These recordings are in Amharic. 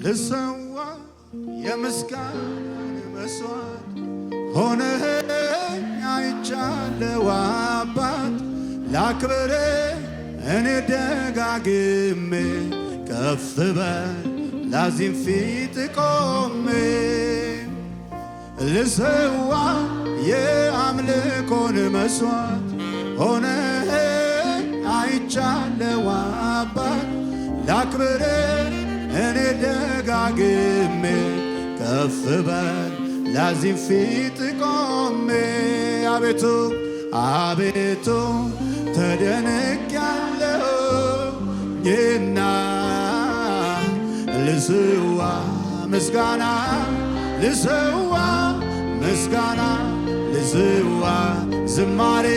ልሰዋ የምስጋና መስዋዕት ሆነኸኝ አይቻለሁ አባት ላክብር እኔ ደጋግሜ ከፍ በል ላዚም ፊት ቆሜ ልሰዋ የአምልኮን መስዋዕት ሆነኸኝ አይቻለሁ አባት ላክብር እኔ ደጋግሜ ከፍ በል ላዚም ፊት ቆሜ አቤቱ አቤቱ ተደንቄያለሁና ልሰዋ ምስጋና ልሰዋ ምስጋና ልሰዋ ዝማሬ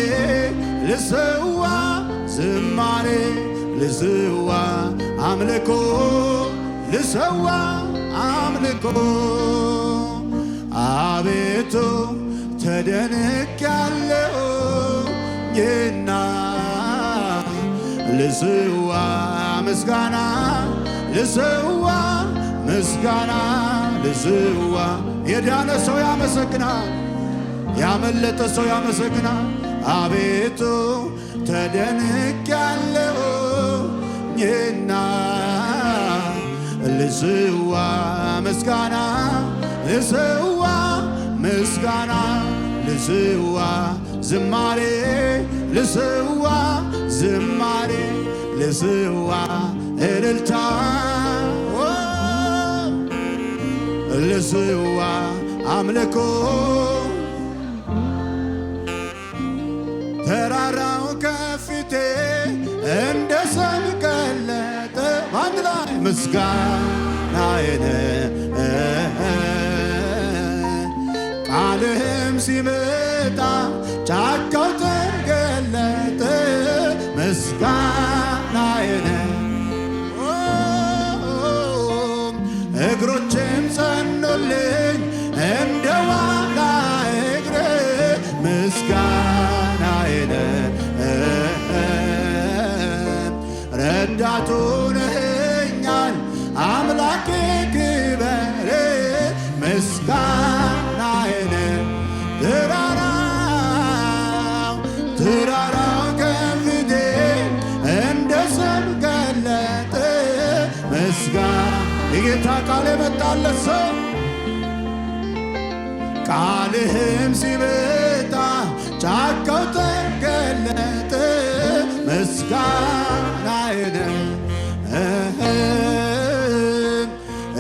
ልሰዋ ዝማሬ ልሰዋ አምልኮ ልሰዋ አምልኮ አቤቱ ተደንቄያለሁና ልሰዋ ምስጋና ልሰዋ ምስጋና ልሰዋ የዳነ ሰው ያመሰግናል ያመለጠ ሰው ያመሰግናል አቤቱ ተደንቄያለሁና ልሰዋ ምስጋና ልሰዋ ምስጋና ልሰዋ ዝማሬ ልሰዋ ዝማሬ ልሰዋ እልልታ ልሰዋ አምልኮ ተራራው ከፊቴ እንደ ሰም ቀለጠ አንድ ላይ ምስጋናዬን ቃልህም ሲመጣ ጫካው ተገለጠ ምስጋናዬን እግሮቼም ጸኑልኝ እንደ ዋላ እግር ምስጋናዬን ረዳት ሆነኸኛል አምላኬ ክበር ምስጋናዬን ተራራው ከፊቴ እንደ ሰም ቀለጠ የጌታ ቃል የመጣለት ሰው ቃልህም ሲመጣ ጫካው ተገለጠ ምስጋናዬን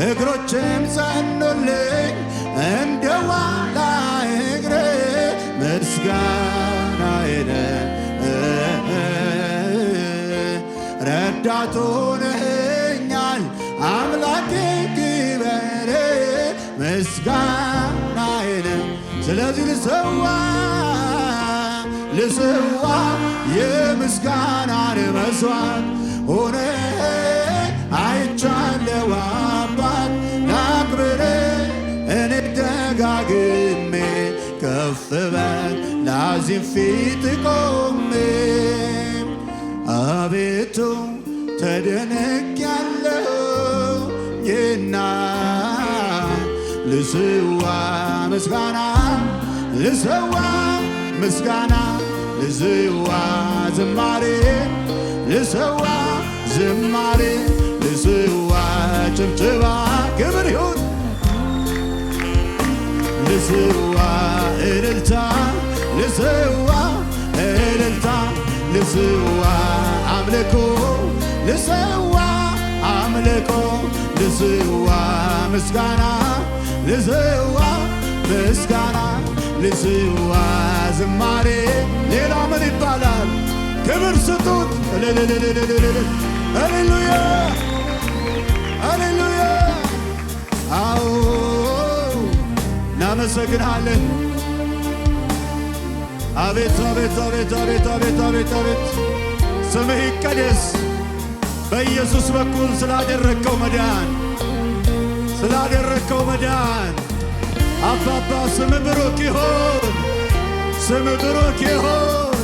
እግሮቼም ጸኑልኝ እንደ ዋላ እግር ምስጋናዬን ረዳት ሆነኸኛል አምላኬ ክበር ምስጋናዬን ስለዚህ ልሰዋ የምስጋናን መስዋዕት ሆነኸኝ አይቻለሁ አባት ላክብር እኔ ደጋግሜ ከፍ በል ላዚም ፊት ቆሜ አቤቱ ተደንቄያለሁና ልሰዋ ምስጋና ልሰዋ ምስጋና ልሰዋ ዝማሬ ልሰዋ ዝማሬ ልሰዋ ጭብጨባ ክብር ይሁን ልሰዋ እልልታ ልሰዋ እልልታ ልሰዋ አምልኮ ልሰዋ አምልኮ ልሰዋ ምስጋና ልሰዋ ምስጋና ልሰዋ ዝማሬ ሌላ ምን ይባላል? ክብር ስጡት። ሃሌሉያ ሃሌሉያ። አዎ እናመሰግንሃለን። አቤት አቤት አቤት አቤት አቤት አቤት አቤት ስምህ ይቀደስ። በኢየሱስ በኩል ስላደረግከው መዳን አባባ ስምህ ብሩክ ይሁን፣ ስምህ ብሩክ ይሁን።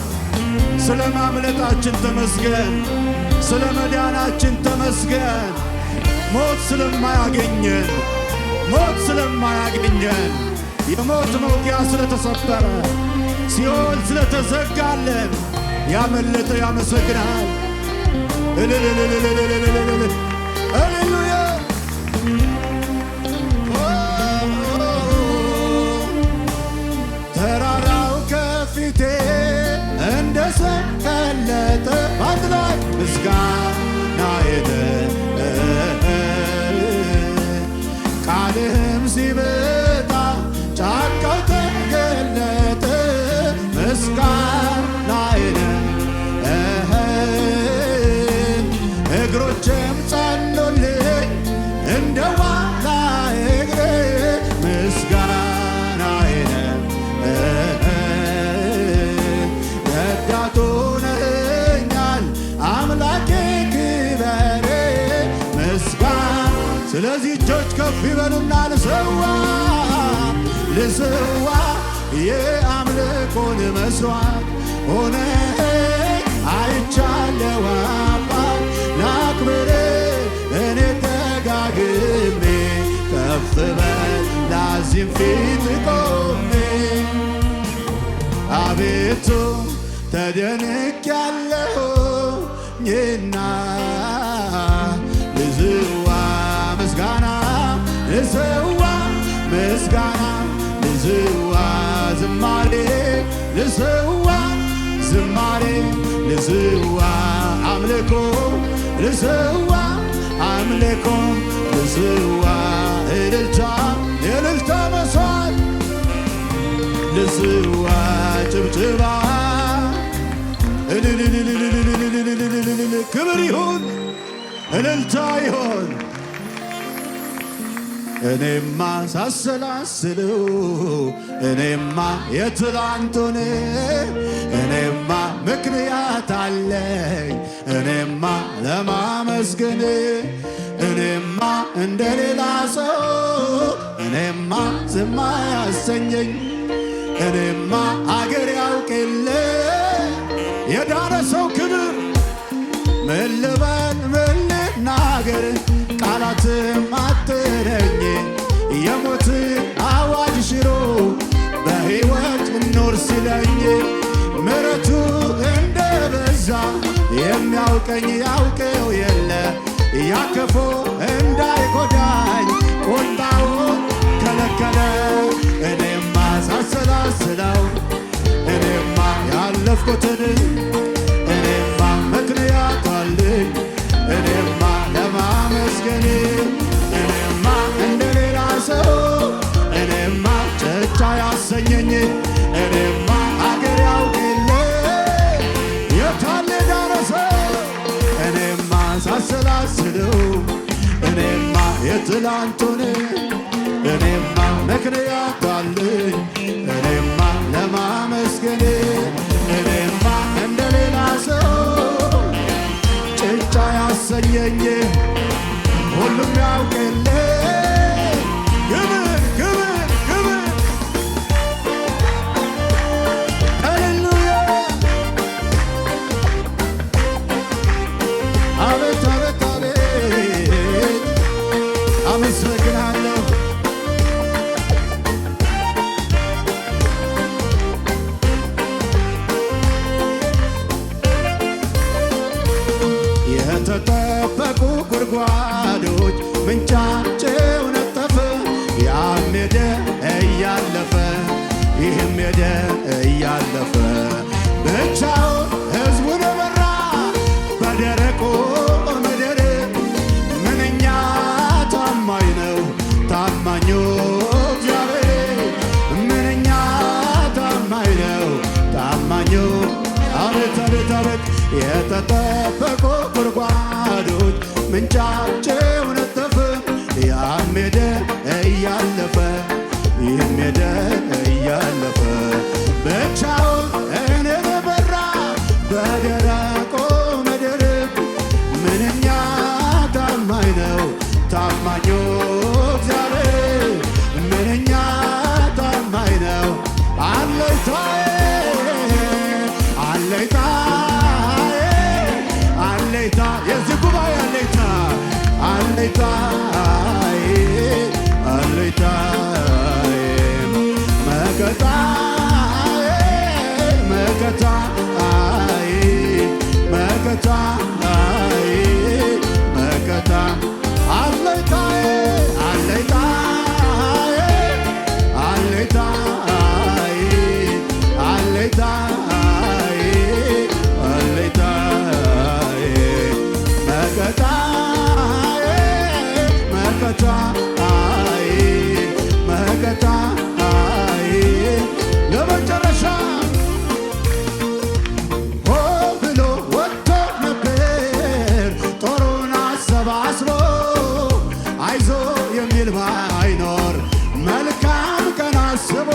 ስለ ማምለጣችን ተመስገን፣ ስለ መዳናችን ተመስገን። ሞት ስለማያገኘን የሞት መውጊያ ስለተሰበረ ሲኦል ስለተዘጋለን ያመለጠ ያመሰግናል። ሃሌሉያ ተራራው ከፊቴ እንደ ሰቀለጠ ባንድ ላይ ምስጋናዬን ቃልህም ሲመጣ ጫካው ተገለጠ ምስጋናዬን እግሮቼም ጸኑልኝ እንደ ዋላ እግሬ ምስጋናዬን ረዳት ሆነኸኛል አምላኬ ክበሬ ምስጋና። ስለዚህ እጆች ከፍ ይበሉና ልሰዋ የአምልኮን መስዋዕት ሆነ አይቻለው አባት ላክብር እኔ ደጋግሜ ከፍ በል ላዚም ፊት ቆሜ አቤቱ ተደንቄያለሁና ልሰዋ ምስጋና ልሰዋ ምስጋና ልሰዋ ዝማሬ ልሰዋ ዝማሬ ልሰዋ አምልኮ ልሰዋ አምልኮ ልሰዋ እልልታ የእልልታ መስዋዕት ልሰዋ ጭብጭባ ክብር ይሁን እልልታ ይሁን። እኔማ ሳሰላስለው እኔማ የትላንቱን እኔማ ምክንያት አለኝ እኔማ ለማመስገን እኔማ እንደሌላ ሰው እኔማ ዝም አያሰኘኝ እኔማ አገር ያውቅ የለ የዳነ ሰው ክብር ምን ልበል ምን ልናገር ቃላትም አጥረኝ የሞት አዋጅ ሽሮ በሕይወት እኖር ሲለኝ ምሕረቱ እንደበዛ የሚያውቀኝ ያውቀው የለ ያክፉ እንዳይጎዳኝ ቁጣውን ከለከለ። እኔማ ሳሰላስለው እኔማ ያለፍኩትን እኔማ ምክንያት አለኝ እኔማ ለማመስገን እኔማ እንደሌላ ሰው እኔማ ጨቻ ያሰኘኝ እኔማ አገር ያውቅል የታለ ዳረሰ እኔማ ሳሰላስለው እኔማ የትላንቱን እኔማ ምክንያት አለኝ እኔማ ለማመስገን እኔማ እንደሌላ ሰው ጭንጫ ያሰኘኝ ሁሉም ያውቅል ክብር ክብር ክብር ሃሌሉያ አቤት አቤት አቤት አመሰግናለሁ። የተጠበቁ ጉድጓዶች ምንጫቸው ነጠፈ ያም ሄደ እያለፈ ይህም ሄደ እያለፈ ብቻውን ሕዝቡን መራ በደረቁ ምድር ምንኛ ታማኝ ነው ታማኙ እግዚአብሔር ምንኛ ታማኝ ነው ታማኙ አቤት አቤት አቤት የተጠበቁ ጉድጓዶች ምንጫቸው ነጠፈ ያም ሄደ እያለፈ ይህም ሄደ እያለፈ ብቻውን እኔን መራ በደረቁ ምድር ምንኛ ታማኝ ነው ታማኙ እግዚአብሔር ምንኛ ታማኝ ነው። አለኝታዬ አለኝታ አለኝታ የዚህ ጉባኤ አለኝታ አለኝታዬ አለኝታዬ መከታዬ መከታዬ መከታዬ መከታ አለኝታዬ አለኝታዬ አለኝታዬ አለኝታዬ አለኝታዬ መከታዬ መከታዬ መከታዬ ለመጨረሻ ሆ ብሎ ወጥቶ ነበር ጦሩን አሰባስቦ አይዞ የሚል ባይኖር መልካም ቀን አስቦ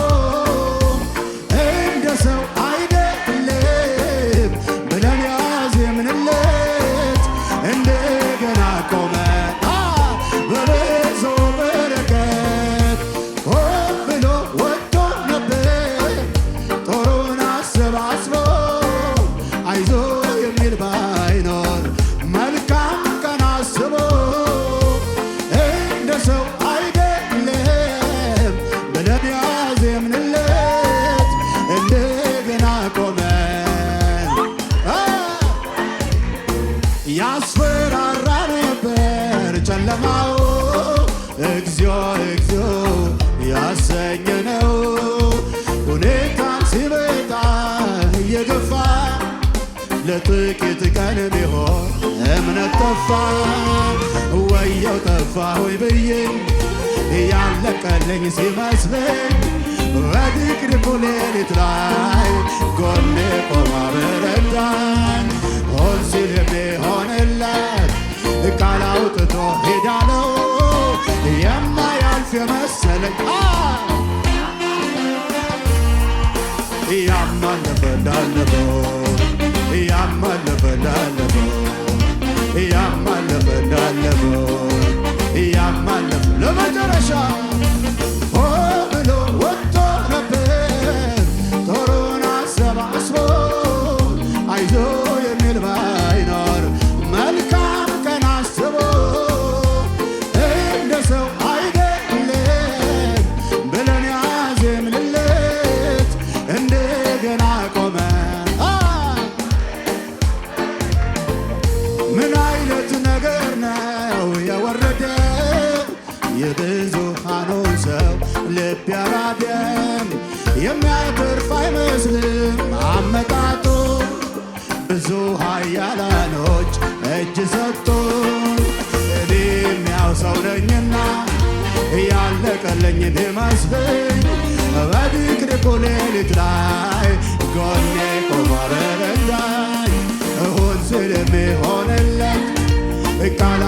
እንደ ሰው አይደለም ብለን ያዜምንለት እንደገና ቆመ በብዙ በረከት ሆ ብሎ ወጥቶ ነበር ጦሩን አሰባስቦ አይዞ የሚል ባይኖር መልካም ቀን አስቦ እንደ ሰው አይደለም ብለን ያዜምንለት እንደገና ቆመን ያስፈራራ ነበር ጨለማው እግዚኦ እግዚኦ ያሰኘነው ሁኔታን ሲመጣ እየገፋ ለጥቂት ቀን ቢሆን እምነት ጠፋ ወየው ጠፋሁኝ ብዬ ያለቀልኝ ሲመስለኝ በድቅድቁ ሌሊት ላይ ጎኔ ቆማ በረዳኝ ሆን ሲል የሚሆንለት ቃል አውጥቶ ሄዳለው የማያልፍ የመሰለኝ ያማለፈ እንዳለፈው ያማለፈ እንዳለፈው ያማለፈ እንዳለፈው ያማለፈ ለመጨረሻ ሆ ብሎ ወጥቶ ነበር ጦሩን አሰባስቦ አይዞ የሚል ባይኖር መልካም ቀን አስቦ እንደ ሰው አይደለም ብለን ያዜምንለት እንደገና ቆመ ምን አይነት ነገር ነው የወረደ የብዙሃኑን ሰው ልብ ያራደም የሚያተርፍ አይመስልም አመጣጡ ብዙ ኃያላኖች እጅ ሰጡ እኔም ያው ሰው ነኝና ያለቀልኝ ቢመስለኝ በድቅድቁ ሌሊት ላይ ጎኔ ቆሞ ረዳኝ እሁን ስል የሚሆንለት ቃል